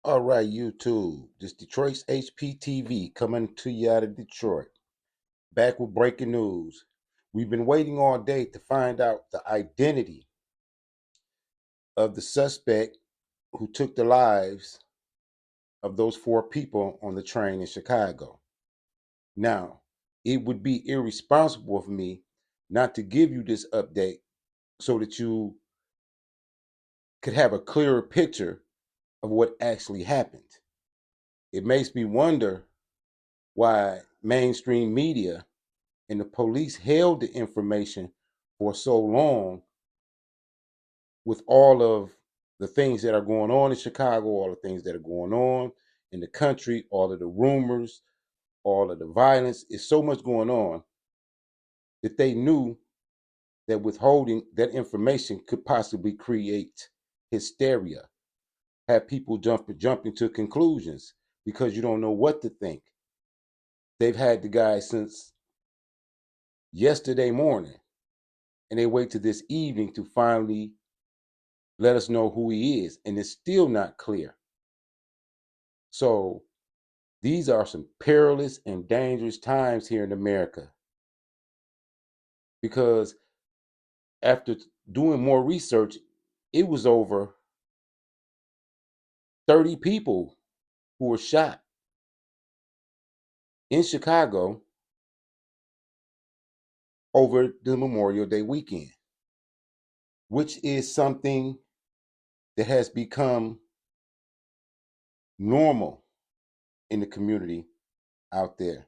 All right, YouTube. This Detroit's HPTV coming to you out of Detroit. Back with breaking news. We've been waiting all day to find out the identity of the suspect who took the lives of those four people on the train in Chicago. Now, it would be irresponsible of me not to give you this update so that you could have a clearer picture of what actually happened. It makes me wonder why mainstream media and the police held the information for so long with all of the things that are going on in Chicago, all the things that are going on in the country, all of the rumors, all of the violence. It's so much going on that they knew that withholding that information could possibly create hysteria, have people jumping to conclusions because you don't know what to think. They've had the guy since yesterday morning, and they wait to this evening to finally let us know who he is, and it's still not clear. So these are some perilous and dangerous times here in America because after doing more research, it was over 30 people who were shot in Chicago over the Memorial Day weekend, which is something that has become normal in the community out there.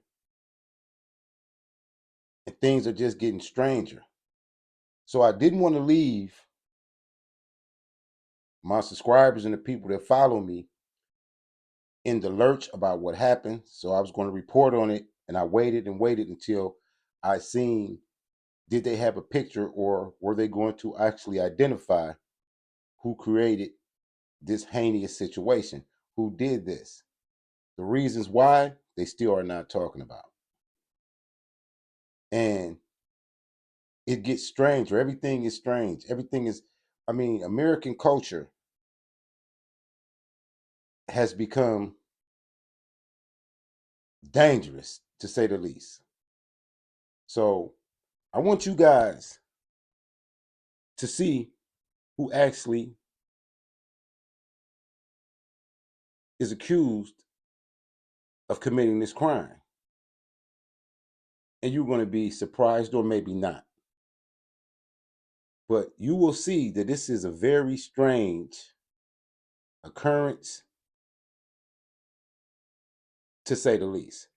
And things are just getting stranger. So I didn't want to leave my subscribers and the people that follow me in the lurch about what happened. So I was going to report on it, and I waited and waited until I seen did they have a picture or were they going to actually identify who created this heinous situation, who did this. The reasons why they still are not talking about. And it gets stranger. Everything is strange. Everything is, I mean, American culture has become dangerous to say the least. So I want you guys to see who actually is accused of committing this crime. And you're going to be surprised or maybe not. But you will see that this is a very strange occurrence, to say the least.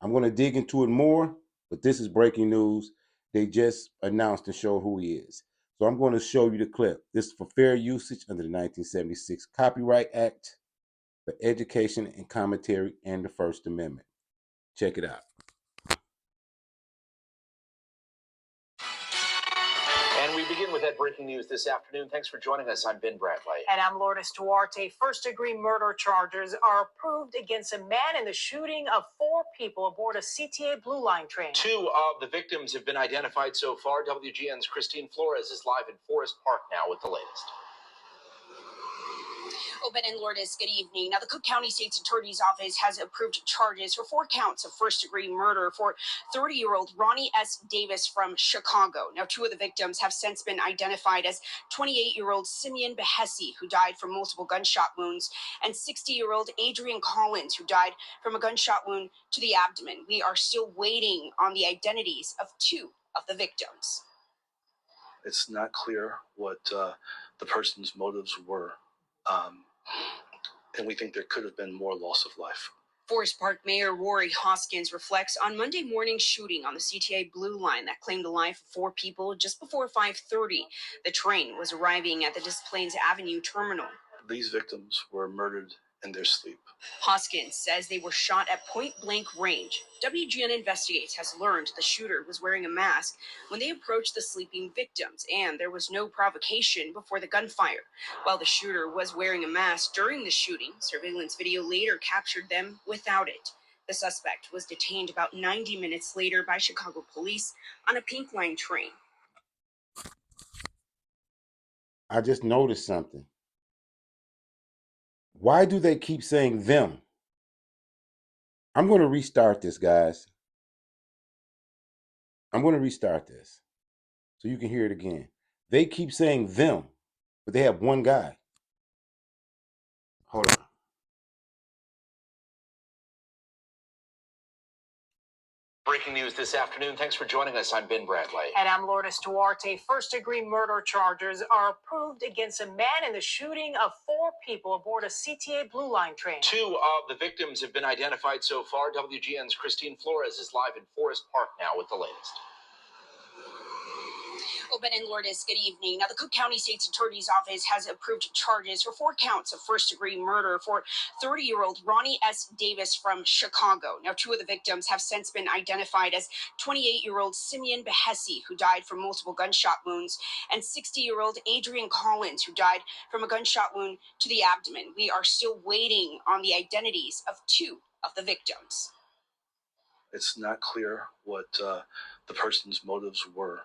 I'm going to dig into it more, but this is breaking news. They just announced and showed who he is. So I'm going to show you the clip. This is for fair usage under the 1976 Copyright Act for education and commentary and the First Amendment. Check it out. And we begin with that breaking news this afternoon. Thanks for joining us. I'm Ben Bradley. And I'm Lourdes Duarte. First-degree murder charges are approved against a man in the shooting of four people aboard a CTA Blue Line train. Two of the victims have been identified so far. WGN's Christine Flores is live in Forest Park now with the latest. Ben and Lourdes, good evening. Now, the Cook County State's Attorney's Office has approved charges for 4 counts of first-degree murder for 30-year-old Ronnie S. Davis from Chicago. Now, 2 of the victims have since been identified as 28-year-old Simeon Behesi, who died from multiple gunshot wounds, and 60-year-old Adrian Collins, who died from a gunshot wound to the abdomen. We are still waiting on the identities of 2 of the victims. It's not clear what the person's motives were. And we think there could have been more loss of life. Forest Park Mayor Rory Hoskins reflects on Monday morning's shooting on the CTA Blue Line that claimed the life of 4 people just before 5:30. The train was arriving at the Des Plaines Avenue terminal. These victims were murdered in their sleep. Hoskins says they were shot at point-blank range. WGN Investigates has learned the shooter was wearing a mask when they approached the sleeping victims, and there was no provocation before the gunfire. While the shooter was wearing a mask during the shooting, surveillance video later captured them without it. The suspect was detained about 90 minutes later by Chicago police on a Pink Line train. I just noticed something. Why do they keep saying them? I'm going to restart this, guys. I'm going to restart this so you can hear it again. They keep saying them, but they have one guy. Hold on. Breaking news this afternoon. Thanks for joining us. I'm Ben Bradley. And I'm Lourdes Duarte. First-degree murder charges are approved against a man in the shooting of 4 people aboard a CTA Blue Line train. 2 of the victims have been identified so far. WGN's Christine Flores is live in Forest Park now with the latest. Ben and Lourdes, good evening. Now, the Cook County State's Attorney's Office has approved charges for 4 counts of first-degree murder for 30-year-old Ronnie S. Davis from Chicago. Now, 2 of the victims have since been identified as 28-year-old Simeon Behesi, who died from multiple gunshot wounds, and 60-year-old Adrian Collins, who died from a gunshot wound to the abdomen. We are still waiting on the identities of 2 of the victims. It's not clear what the person's motives were.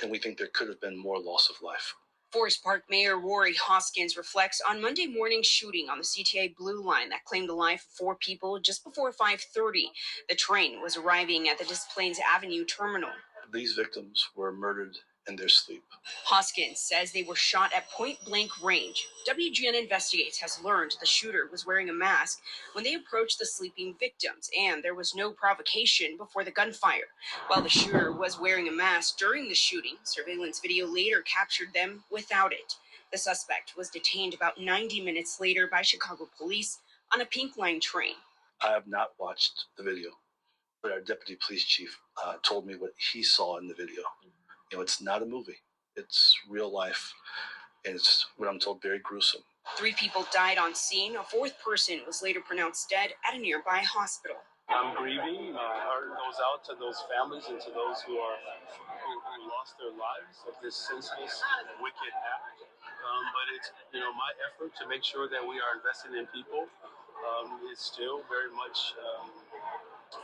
And we think there could have been more loss of life. Forest Park Mayor Rory Hoskins reflects on Monday morning's shooting on the CTA Blue Line that claimed the life of 4 people just before 5:30. The train was arriving at the Des Plaines Avenue terminal. These victims were murdered in their sleep. Hoskins says they were shot at point-blank range. WGN Investigates has learned the shooter was wearing a mask when they approached the sleeping victims, and there was no provocation before the gunfire. While the shooter was wearing a mask during the shooting, surveillance video later captured them without it. The suspect was detained about 90 minutes later by Chicago police on a Pink Line train. I have not watched the video, but our deputy police chief told me what he saw in the video. You know, it's not a movie. It's real life, and it's, what I'm told, very gruesome. 3 people died on scene. A 4th person was later pronounced dead at a nearby hospital. I'm grieving. My heart goes out to those families and to those who lost their lives of this senseless, wicked act. But it's my effort to make sure that we are investing in people is still very much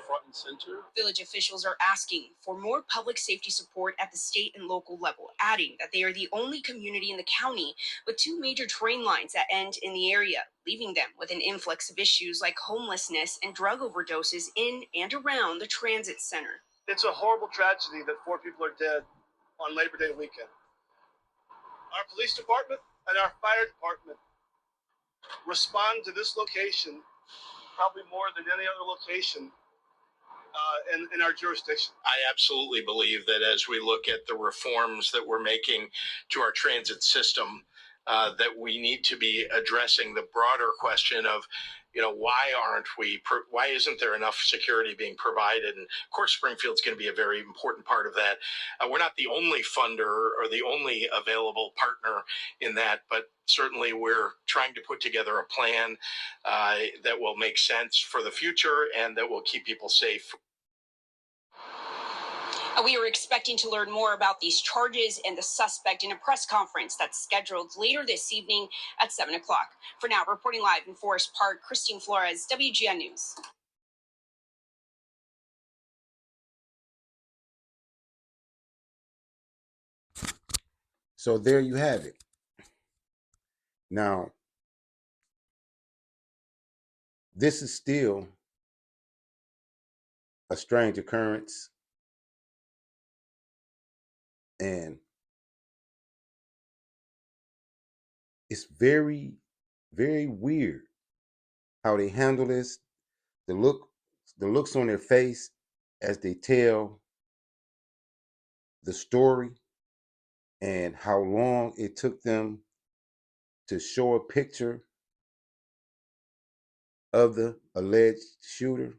front and center. Village officials are asking for more public safety support at the state and local level, adding that they are the only community in the county with 2 major train lines that end in the area, leaving them with an influx of issues like homelessness and drug overdoses in and around the transit center. It's a horrible tragedy that 4 people are dead on Labor Day weekend. Our police department and our fire department respond to this location probably more than any other location in our jurisdiction. I absolutely believe that as we look at the reforms that we're making to our transit system, that we need to be addressing the broader question of, why isn't there enough security being provided? And of course, Springfield's going to be a very important part of that. We're not the only funder or the only available partner in that, but certainly we're trying to put together a plan that will make sense for the future and that will keep people safe. We are expecting to learn more about these charges and the suspect in a press conference that's scheduled later this evening at 7 o'clock. For now, reporting live in Forest Park, Christine Flores, WGN News. So there you have it. Now, this is still a strange occurrence, and it's very, very weird how they handle this. The looks on their face as they tell the story, and how long it took them to show a picture of the alleged shooter,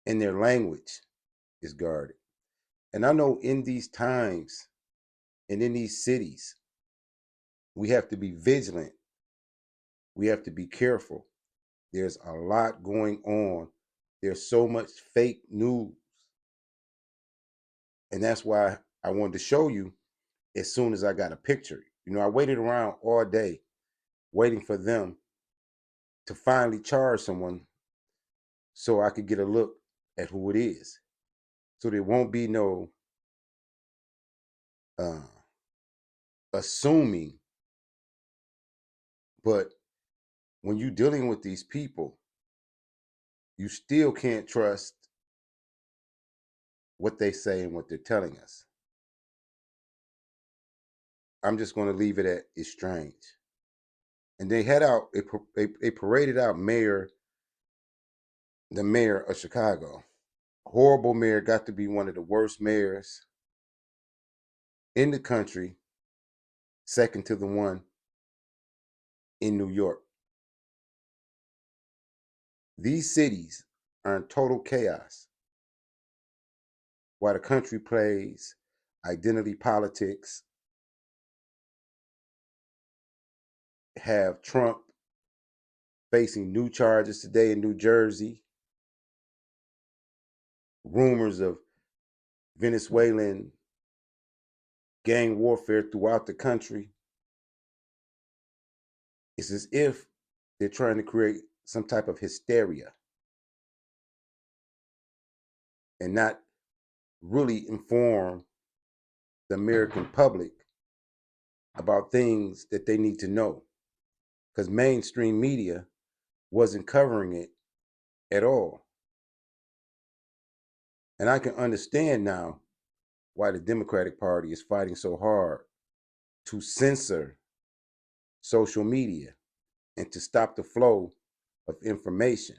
and their language is guarded. And I know in these times and in these cities, we have to be vigilant. We have to be careful. There's a lot going on. There's so much fake news. And that's why I wanted to show you as soon as I got a picture. I waited around all day waiting for them to finally charge someone so I could get a look at who it is. So there won't be no assuming But when you're dealing with these people, you still can't trust what they say and what they're telling us. I'm just going to leave it at it's strange. And they had out, they paraded out the mayor of Chicago. Horrible mayor, got to be one of the worst mayors in the country, second to the one in New York. These cities are in total chaos while the country plays identity politics, have Trump facing new charges today in New Jersey, rumors of Venezuelan gang warfare throughout the country. It's as if they're trying to create some type of hysteria and not really inform the American public about things that they need to know, because mainstream media wasn't covering it at all. And I can understand now why the Democratic Party is fighting so hard to censor social media and to stop the flow of information.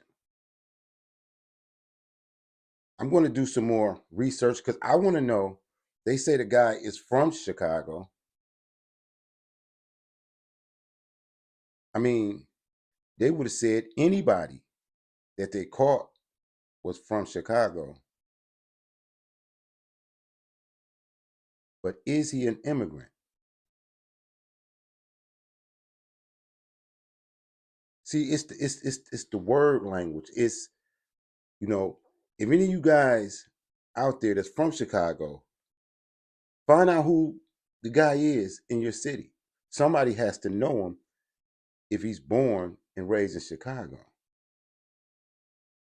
I'm going to do some more research because I want to know. They say the guy is from Chicago. I mean, they would have said anybody that they caught was from Chicago. But is he an immigrant? See, it's the word language. It's, you know, if any of you guys out there that's from Chicago, find out who the guy is in your city. Somebody has to know him if he's born and raised in Chicago.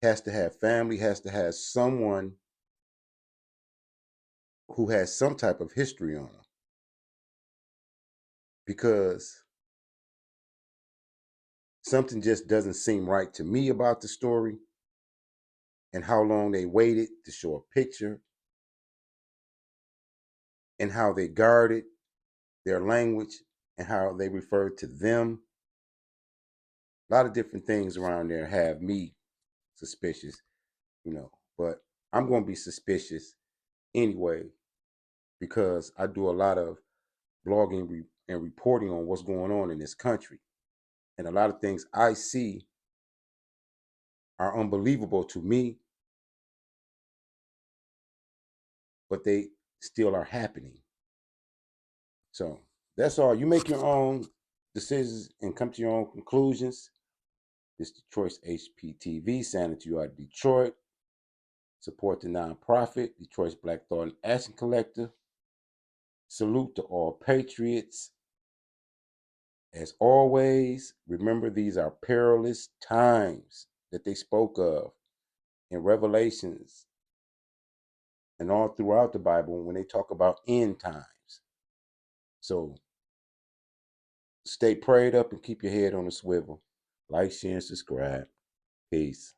Has to have family, has to have someone who has some type of history on him. Because something just doesn't seem right to me about the story and how long they waited to show a picture and how they guarded their language and how they referred to them. A lot of different things around there have me suspicious, but I'm going to be suspicious anyway because I do a lot of blogging and reporting on what's going on in this country. And a lot of things I see are unbelievable to me, but they still are happening. So that's all. You make your own decisions and come to your own conclusions. This is Detroit's HPTV, signing to you out of Detroit. Support the nonprofit, Detroit's Black Thought and Action Collective. Salute to all patriots. As always, remember these are perilous times that they spoke of in Revelations and all throughout the Bible when they talk about end times. So stay prayed up and keep your head on a swivel. Like, share, and subscribe. Peace.